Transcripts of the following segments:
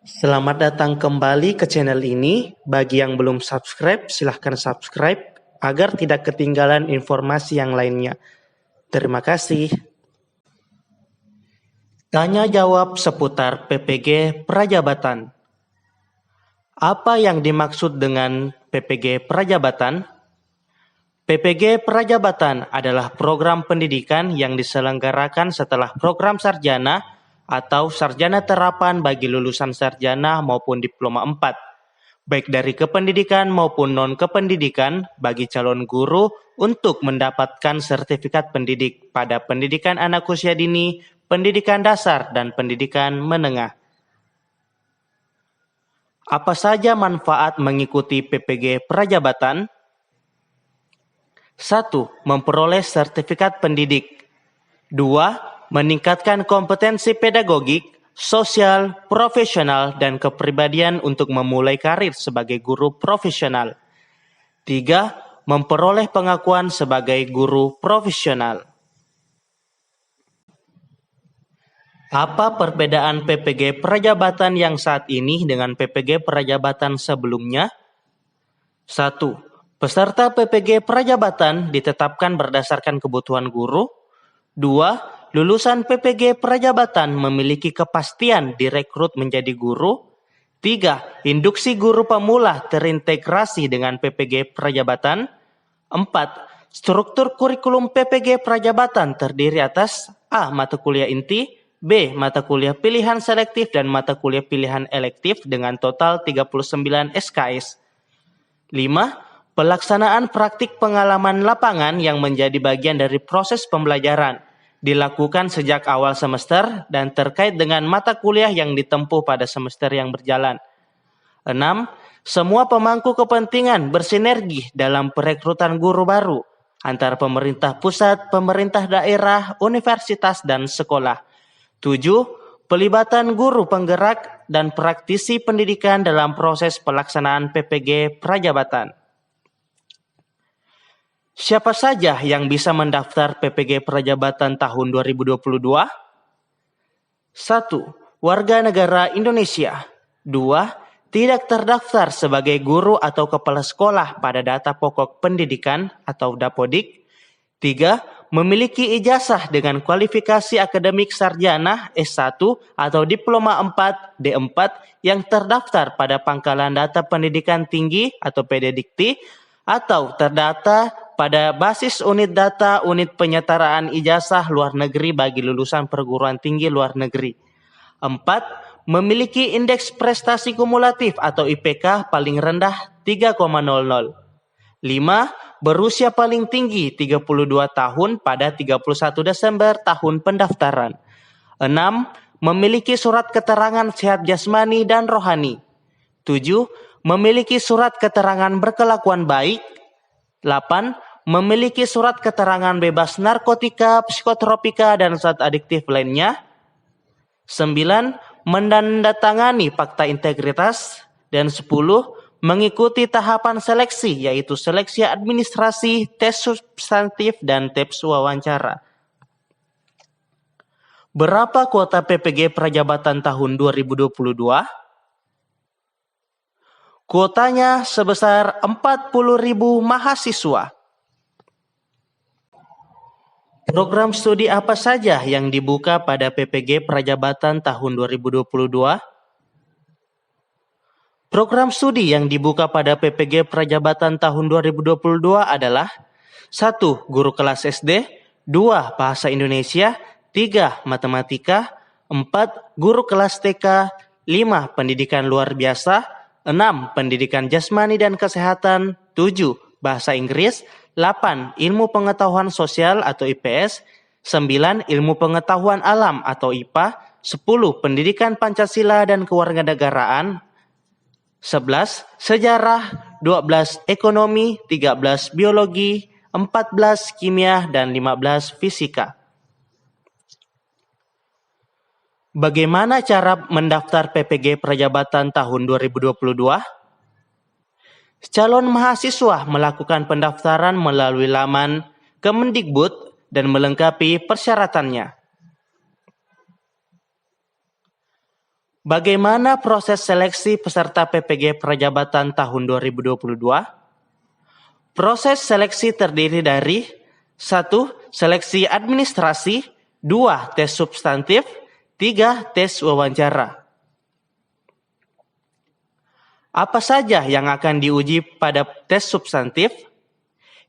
Selamat datang kembali ke channel ini. Bagi yang belum subscribe, silahkan subscribe agar tidak ketinggalan informasi yang lainnya. Terima kasih. Tanya jawab seputar PPG Prajabatan. Apa yang dimaksud dengan PPG Prajabatan? PPG Prajabatan adalah program pendidikan yang diselenggarakan setelah program sarjana atau sarjana terapan bagi lulusan sarjana maupun diploma 4, baik dari kependidikan maupun non-kependidikan bagi calon guru untuk mendapatkan sertifikat pendidik pada pendidikan anak usia dini, pendidikan dasar, dan pendidikan menengah. Apa saja manfaat mengikuti PPG Prajabatan? 1. Memperoleh sertifikat pendidik. 2. Meningkatkan kompetensi pedagogik, sosial, profesional, dan kepribadian untuk memulai karir sebagai guru profesional. 3. Memperoleh pengakuan sebagai guru profesional. Apa perbedaan PPG Prajabatan yang saat ini dengan PPG Prajabatan sebelumnya? 1. Peserta PPG Prajabatan ditetapkan berdasarkan kebutuhan guru. 2. Lulusan PPG Prajabatan memiliki kepastian direkrut menjadi guru. 3. Induksi guru pemula terintegrasi dengan PPG Prajabatan. 4. Struktur kurikulum PPG Prajabatan terdiri atas A. Mata kuliah inti, B. Mata kuliah pilihan selektif dan mata kuliah pilihan elektif dengan total 39 SKS. 5. Pelaksanaan praktik pengalaman lapangan yang menjadi bagian dari proses pembelajaran dilakukan sejak awal semester dan terkait dengan mata kuliah yang ditempuh pada semester yang berjalan. 6. Semua pemangku kepentingan bersinergi dalam perekrutan guru baru antar pemerintah pusat, pemerintah daerah, universitas, dan sekolah. 7. Pelibatan guru penggerak dan praktisi pendidikan dalam proses pelaksanaan PPG Prajabatan. Siapa saja yang bisa mendaftar PPG Prajabatan tahun 2022? 1. Warga negara Indonesia. 2. Tidak terdaftar sebagai guru atau kepala sekolah pada data pokok pendidikan atau Dapodik. 3. Memiliki ijazah dengan kualifikasi akademik sarjana S1 atau diploma 4 D4 yang terdaftar pada Pangkalan Data Pendidikan Tinggi atau PDDikti atau terdata pada basis unit data unit penyetaraan ijazah luar negeri bagi lulusan perguruan tinggi luar negeri. 4. Memiliki indeks prestasi kumulatif atau IPK paling rendah 3,00. 5. Berusia paling tinggi 32 tahun pada 31 Desember tahun pendaftaran. 6. Memiliki surat keterangan sehat jasmani dan rohani. 7. Memiliki surat keterangan berkelakuan baik. 8. Memiliki surat keterangan bebas narkotika, psikotropika, dan zat adiktif lainnya. 9. Menandatangani fakta integritas. Dan 10. Mengikuti tahapan seleksi, yaitu seleksi administrasi, tes substantif, dan tes wawancara. Berapa kuota PPG Prajabatan tahun 2022? Kuotanya sebesar 40.000 mahasiswa. Program studi apa saja yang dibuka pada PPG Prajabatan tahun 2022? Program studi yang dibuka pada PPG Prajabatan tahun 2022 adalah 1. Guru kelas SD, 2. Bahasa Indonesia, 3. Matematika, 4. Guru kelas TK, 5. Pendidikan luar biasa, 6. Pendidikan jasmani dan kesehatan, 7. Bahasa Inggris, 8. Ilmu pengetahuan sosial atau IPS, 9. Ilmu pengetahuan alam atau IPA, 10. Pendidikan Pancasila dan kewarganegaraan, 11. Sejarah, 12. Ekonomi, 13. Biologi, 14. Kimia, dan 15. Fisika. Bagaimana cara mendaftar PPG Prajabatan tahun 2022? Calon mahasiswa melakukan pendaftaran melalui laman Kemendikbud dan melengkapi persyaratannya. Bagaimana proses seleksi peserta PPG Prajabatan tahun 2022? Proses seleksi terdiri dari 1. Seleksi administrasi, 2. Tes substantif, 3. Tes wawancara. Apa saja yang akan diuji pada tes substantif?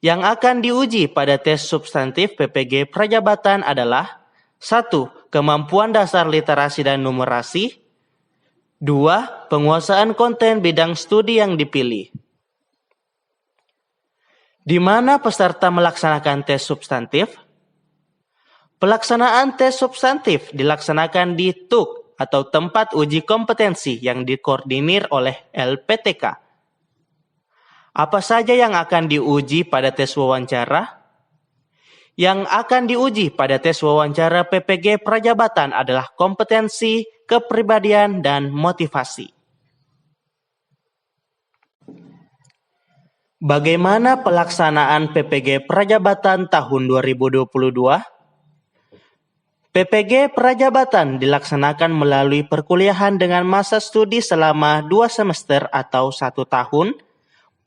Yang akan diuji pada tes substantif PPG Prajabatan adalah 1. Kemampuan dasar literasi dan numerasi, 2. Penguasaan konten bidang studi yang dipilih. Di mana peserta melaksanakan tes substantif? Pelaksanaan tes substantif dilaksanakan di TUK atau tempat uji kompetensi yang dikoordinir oleh LPTK. Apa saja yang akan diuji pada tes wawancara? Yang akan diuji pada tes wawancara PPG Prajabatan adalah kompetensi, kepribadian, dan motivasi. Bagaimana pelaksanaan PPG Prajabatan tahun 2022? PPG Prajabatan dilaksanakan melalui perkuliahan dengan masa studi selama 2 semester atau 1 tahun.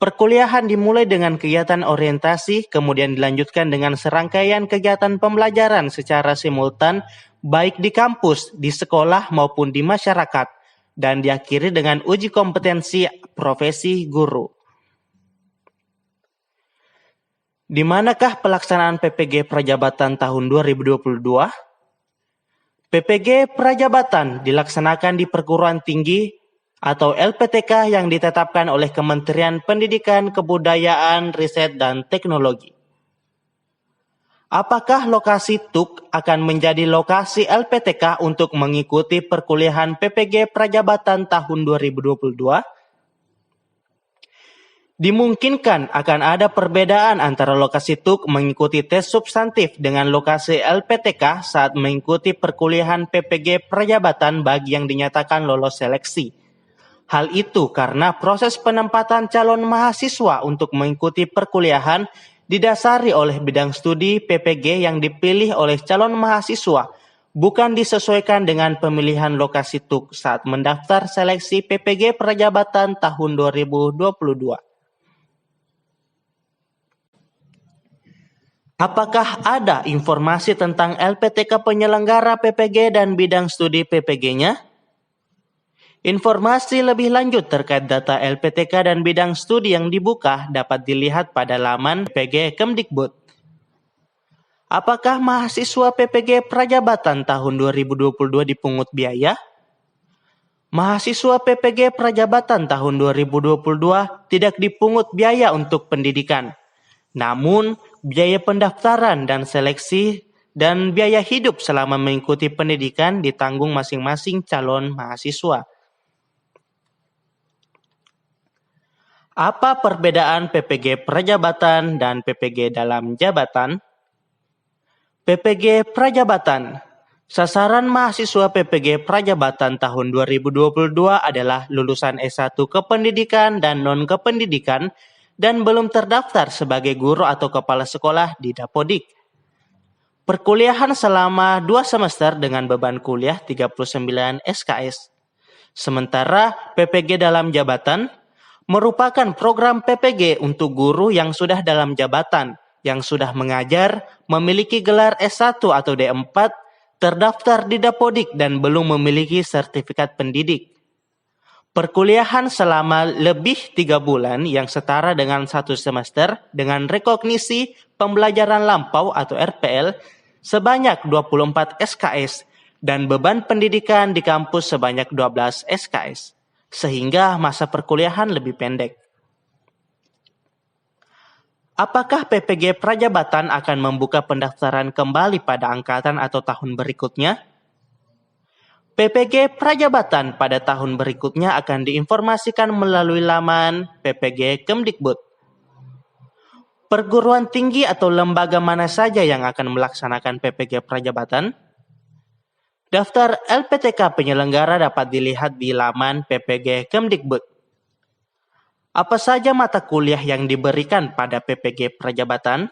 Perkuliahan dimulai dengan kegiatan orientasi, kemudian dilanjutkan dengan serangkaian kegiatan pembelajaran secara simultan, baik di kampus, di sekolah, maupun di masyarakat, dan diakhiri dengan uji kompetensi profesi guru. Di manakah pelaksanaan PPG Prajabatan tahun 2022? PPG Prajabatan dilaksanakan di perguruan tinggi atau LPTK yang ditetapkan oleh Kementerian Pendidikan, Kebudayaan, Riset, dan Teknologi. Apakah lokasi TUK akan menjadi lokasi LPTK untuk mengikuti perkuliahan PPG Prajabatan tahun 2022? Dimungkinkan akan ada perbedaan antara lokasi TUK mengikuti tes substantif dengan lokasi LPTK saat mengikuti perkuliahan PPG Prajabatan bagi yang dinyatakan lolos seleksi. Hal itu karena proses penempatan calon mahasiswa untuk mengikuti perkuliahan didasari oleh bidang studi PPG yang dipilih oleh calon mahasiswa, bukan disesuaikan dengan pemilihan lokasi TUK saat mendaftar seleksi PPG Prajabatan tahun 2022. Apakah ada informasi tentang LPTK penyelenggara PPG dan bidang studi PPG-nya? Informasi lebih lanjut terkait data LPTK dan bidang studi yang dibuka dapat dilihat pada laman PPG Kemdikbud. Apakah mahasiswa PPG Prajabatan tahun 2022 dipungut biaya? Mahasiswa PPG Prajabatan tahun 2022 tidak dipungut biaya untuk pendidikan. Namun, biaya pendaftaran dan seleksi dan biaya hidup selama mengikuti pendidikan ditanggung masing-masing calon mahasiswa. Apa perbedaan PPG Prajabatan dan PPG dalam jabatan? PPG Prajabatan. Sasaran mahasiswa PPG Prajabatan tahun 2022 adalah lulusan S1 kependidikan dan non-kependidikan dan belum terdaftar sebagai guru atau kepala sekolah di Dapodik. Perkuliahan selama 2 semester dengan beban kuliah 39 SKS. Sementara PPG dalam jabatan merupakan program PPG untuk guru yang sudah dalam jabatan, yang sudah mengajar, memiliki gelar S1 atau D4, terdaftar di Dapodik dan belum memiliki sertifikat pendidik. Perkuliahan selama lebih 3 bulan yang setara dengan 1 semester dengan rekognisi pembelajaran lampau atau RPL sebanyak 24 SKS dan beban pendidikan di kampus sebanyak 12 SKS. Sehingga masa perkuliahan lebih pendek. Apakah PPG Prajabatan akan membuka pendaftaran kembali pada angkatan atau tahun berikutnya? PPG Prajabatan pada tahun berikutnya akan diinformasikan melalui laman PPG Kemdikbud. Perguruan tinggi atau lembaga mana saja yang akan melaksanakan PPG Prajabatan? Daftar LPTK penyelenggara dapat dilihat di laman PPG Kemdikbud. Apa saja mata kuliah yang diberikan pada PPG Prajabatan?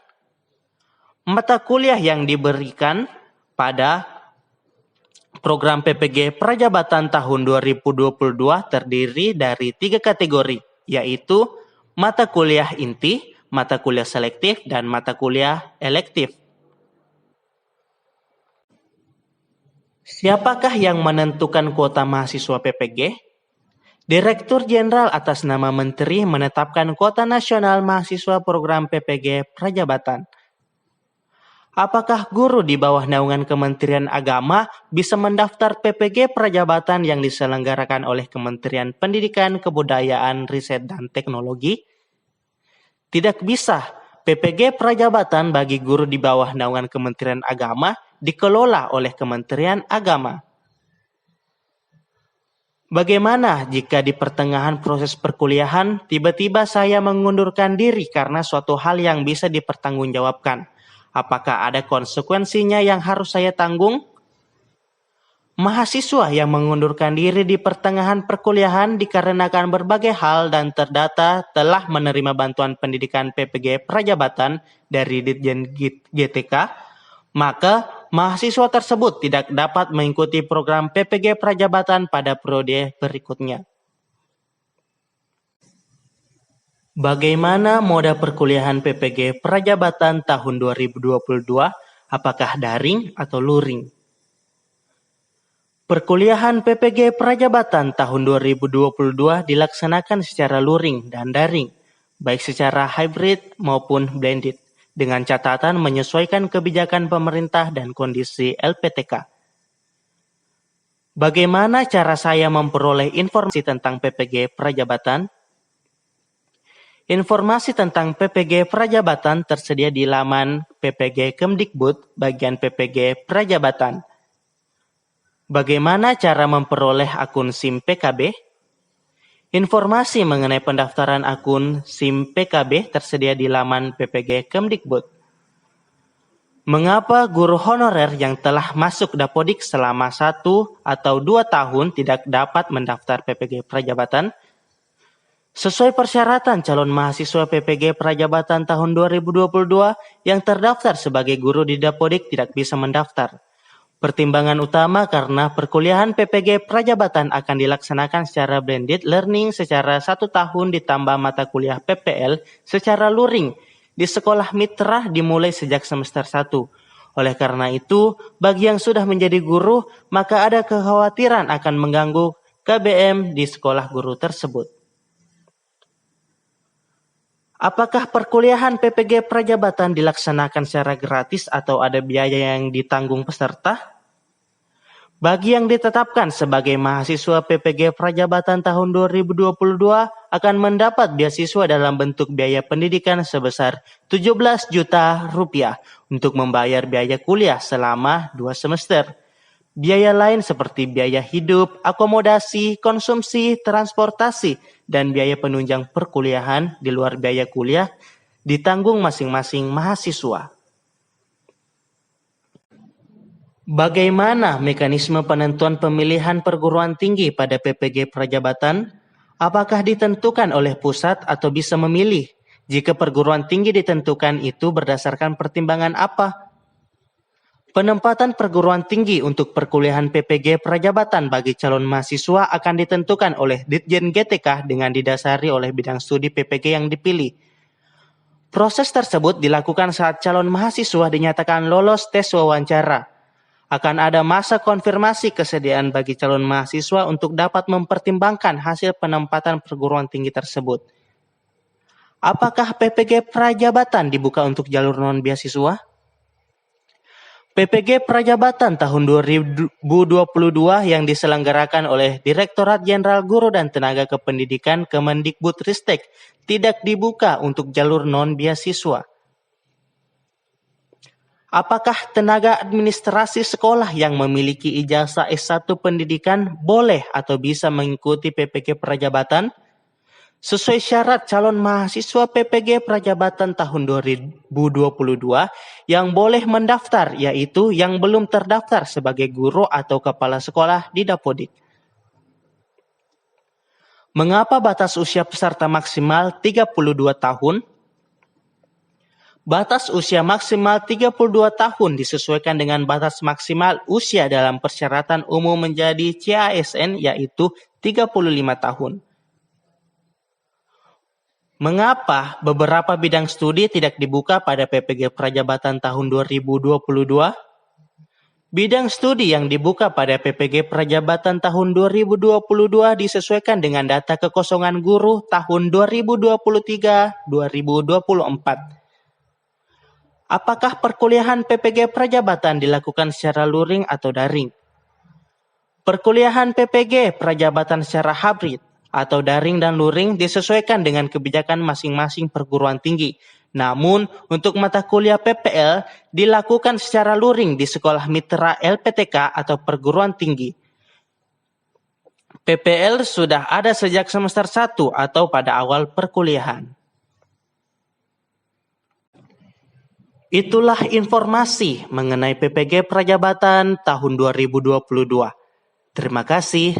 Mata kuliah yang diberikan pada Program PPG Prajabatan tahun 2022 terdiri dari 3 kategori, yaitu mata kuliah inti, mata kuliah selektif, dan mata kuliah elektif. Siapakah yang menentukan kuota mahasiswa PPG? Direktur Jenderal atas nama Menteri menetapkan kuota nasional mahasiswa program PPG Prajabatan. Apakah guru di bawah naungan Kementerian Agama bisa mendaftar PPG Prajabatan yang diselenggarakan oleh Kementerian Pendidikan, Kebudayaan, Riset, dan Teknologi? Tidak bisa. PPG Prajabatan bagi guru di bawah naungan Kementerian Agama dikelola oleh Kementerian Agama. Bagaimana jika di pertengahan proses perkuliahan tiba-tiba saya mengundurkan diri karena suatu hal yang bisa dipertanggungjawabkan? Apakah ada konsekuensinya yang harus saya tanggung? Mahasiswa yang mengundurkan diri di pertengahan perkuliahan dikarenakan berbagai hal dan terdata telah menerima bantuan pendidikan PPG Prajabatan dari Ditjen GTK, maka mahasiswa tersebut tidak dapat mengikuti program PPG Prajabatan pada periode berikutnya. Bagaimana moda perkuliahan PPG Prajabatan tahun 2022? Apakah daring atau luring? Perkuliahan PPG Prajabatan tahun 2022 dilaksanakan secara luring dan daring, baik secara hybrid maupun blended, dengan catatan menyesuaikan kebijakan pemerintah dan kondisi LPTK. Bagaimana cara saya memperoleh informasi tentang PPG Prajabatan? Informasi tentang PPG Prajabatan tersedia di laman PPG Kemdikbud bagian PPG Prajabatan. Bagaimana cara memperoleh akun SIM PKB? Informasi mengenai pendaftaran akun SIM PKB tersedia di laman PPG Kemdikbud. Mengapa guru honorer yang telah masuk Dapodik selama 1 atau 2 tahun tidak dapat mendaftar PPG Prajabatan? Sesuai persyaratan calon mahasiswa PPG Prajabatan tahun 2022 yang terdaftar sebagai guru di Dapodik tidak bisa mendaftar. Pertimbangan utama karena perkuliahan PPG Prajabatan akan dilaksanakan secara blended learning secara 1 tahun ditambah mata kuliah PPL secara luring di sekolah mitra dimulai sejak semester 1. Oleh karena itu, bagi yang sudah menjadi guru, maka ada kekhawatiran akan mengganggu KBM di sekolah guru tersebut. Apakah perkuliahan PPG Prajabatan dilaksanakan secara gratis atau ada biaya yang ditanggung peserta? Bagi yang ditetapkan sebagai mahasiswa PPG Prajabatan tahun 2022 akan mendapat beasiswa dalam bentuk biaya pendidikan sebesar 17 juta rupiah untuk membayar biaya kuliah selama 2 semester. Biaya lain seperti biaya hidup, akomodasi, konsumsi, transportasi, dan biaya penunjang perkuliahan di luar biaya kuliah ditanggung masing-masing mahasiswa. Bagaimana mekanisme penentuan pemilihan perguruan tinggi pada PPG Prajabatan? Apakah ditentukan oleh pusat atau bisa memilih? Jika perguruan tinggi ditentukan itu berdasarkan pertimbangan apa? Penempatan perguruan tinggi untuk perkuliahan PPG Prajabatan bagi calon mahasiswa akan ditentukan oleh Ditjen GTK dengan didasari oleh bidang studi PPG yang dipilih. Proses tersebut dilakukan saat calon mahasiswa dinyatakan lolos tes wawancara. Akan ada masa konfirmasi kesediaan bagi calon mahasiswa untuk dapat mempertimbangkan hasil penempatan perguruan tinggi tersebut. Apakah PPG Prajabatan dibuka untuk jalur non-beasiswa? PPG Prajabatan tahun 2022 yang diselenggarakan oleh Direktorat Jenderal Guru dan Tenaga Kependidikan Kemendikbudristek tidak dibuka untuk jalur non-beasiswa. Apakah tenaga administrasi sekolah yang memiliki ijazah S1 pendidikan boleh atau bisa mengikuti PPG Prajabatan? Sesuai syarat calon mahasiswa PPG Prajabatan tahun 2022 yang boleh mendaftar yaitu yang belum terdaftar sebagai guru atau kepala sekolah di Dapodik. Mengapa batas usia peserta maksimal 32 tahun? Batas usia maksimal 32 tahun disesuaikan dengan batas maksimal usia dalam persyaratan umum menjadi CASN yaitu 35 tahun. Mengapa beberapa bidang studi tidak dibuka pada PPG Prajabatan tahun 2022? Bidang studi yang dibuka pada PPG Prajabatan tahun 2022 disesuaikan dengan data kekosongan guru tahun 2023-2024. Apakah perkuliahan PPG Prajabatan dilakukan secara luring atau daring? Perkuliahan PPG Prajabatan secara hybrid atau daring dan luring disesuaikan dengan kebijakan masing-masing perguruan tinggi. Namun, untuk mata kuliah PPL dilakukan secara luring di sekolah mitra LPTK atau perguruan tinggi. PPL sudah ada sejak semester 1 atau pada awal perkuliahan. Itulah informasi mengenai PPG Prajabatan tahun 2022. Terima kasih.